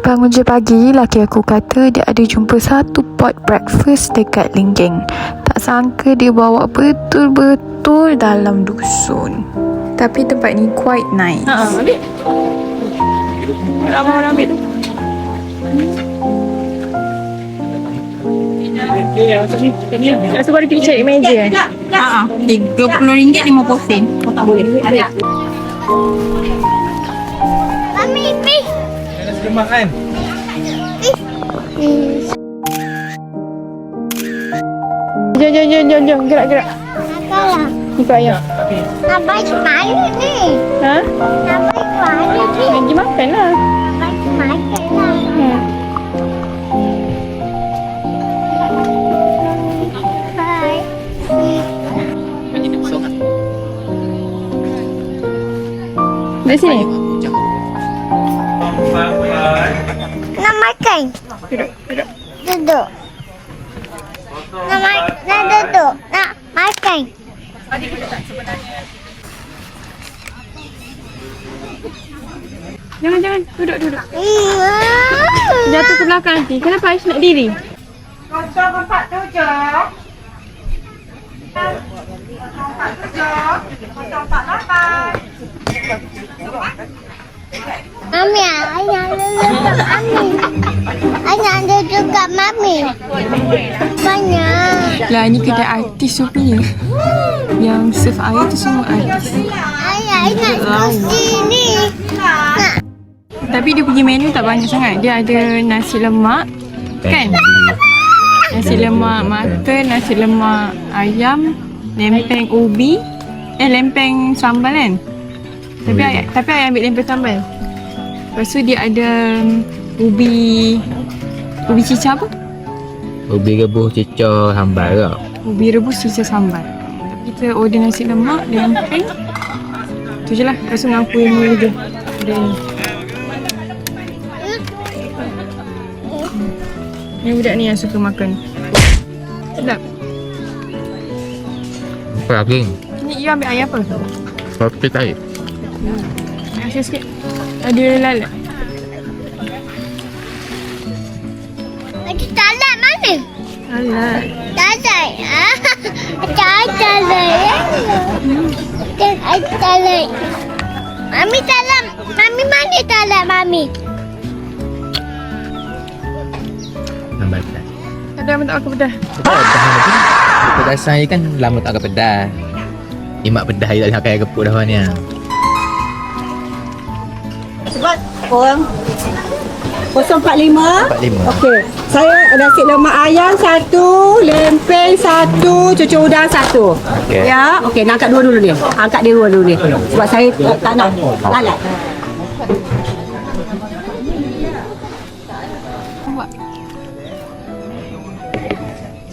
Bangun je pagi, laki aku kata dia ada jumpa satu pot breakfast dekat Linggeng. Tak sangka dia bawa betul-betul dalam dusun. Tapi tempat ni quite nice. Ambil. Abang ambil tu. Rasa baru pergi cari meja. RM30 50 sen. Mami, Nasi lemak kan? Jom. Gerak. Kalah. Ikut ayah. Abang mana ni? Ha? Abang mana ni? Pergi makan lah. Abang mana lah? Hai. Dari sini? Nak makan? Duduk. Nak duduk. Nak makan. Jangan. Duduk. Jatuh ke belakang nanti. Kenapa Aish nak diri? Mami, ayah duduk kat Mami. Ayah duduk kat Mami. Banyak. Lah ni kedai artis rupanya. Yang serve air tu semua artis. Ayah nak kursi ni. Tapi dia punya menu tak banyak sangat. Dia ada nasi lemak, kan? Nasi lemak mata, nasi lemak ayam, lempeng ubi, lempeng sambal kan? Tapi ayah ambil lempeng sambal. Lepas tu dia ada ubi cicah apa? Ubi rebus cicah sambal ke? Ubi rebus cicah sambal. Tapi kita order nasi lemak, lempeng. Tu je lah. Lepas tu dengan kuih mula je. Ada ni. Ni budak ni yang suka makan. Sedap. Apa lagi? Ni you ambil air apa? Kopi tarik. Asyik sikit. Ada lalat. Ada talat mana? Lalat. Talat. Talat. Talat. Mami talat. Mami mana talat Mami? Sambal pedas. Ada apa tak makan pedas? Pedasan je kan lama tak makan pedas. Imak pedas je tak boleh makan air kepuk dah ni. Sebab korang 045. 45. Okey. Saya nasi lemak ayam 1, lempeng 1, cucur udang 1. Okey. Ya, okey, nak angkat dua dulu ni. Angkat dia dua dulu ni. Sebab saya tak nak lalat.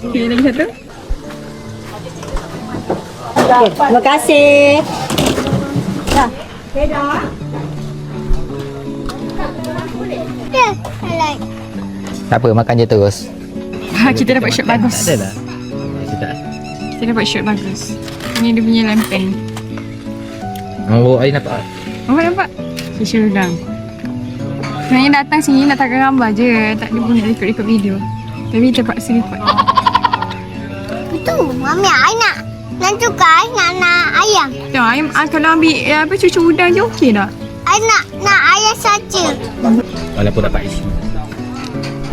Okey, lagi satu. Okey, terima kasih. Dah. Dah. Dia talat. Tak apa, makan je terus. Kita dapat shot bagus. Ada lah. Sedap. Kita dapat shot bagus. Ni dia punya lempeng. Oh, air nampak? Nampak? Cucur udang. Sebenarnya datang sini nak takkan gambar je. Tak ada pun nak rekod video. Tapi terpaksa rekod. Itu Mami nak tukar nak ayam. Tengok ayam, kalau ambil cucur udang je okey tak? Nak ayam saja. Walaupun dapat isi.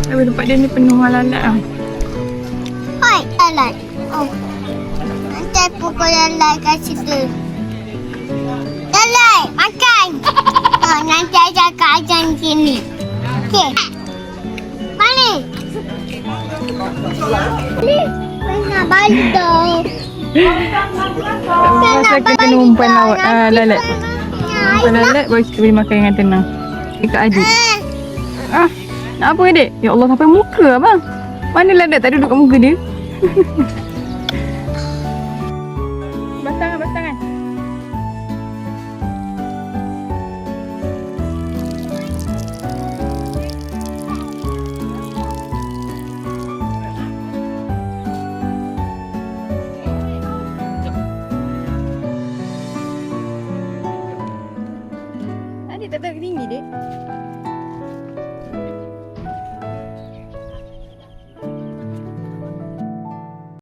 Tapi tempat dia ni penuh lalat lah. Hai, talat. Oh. Nanti pukul talat kat situ. Talat, makan. Nanti ajar kat ajar sini. Okey. Mana? Ni, nak balik dah. Masa kita kena umpan lalat. Umpan lalat baru kita boleh makan dengan tenang. Dekat adik. Nak apa adik? Ya Allah, sampai muka abang. Mana lalat tak duduk kat muka dia?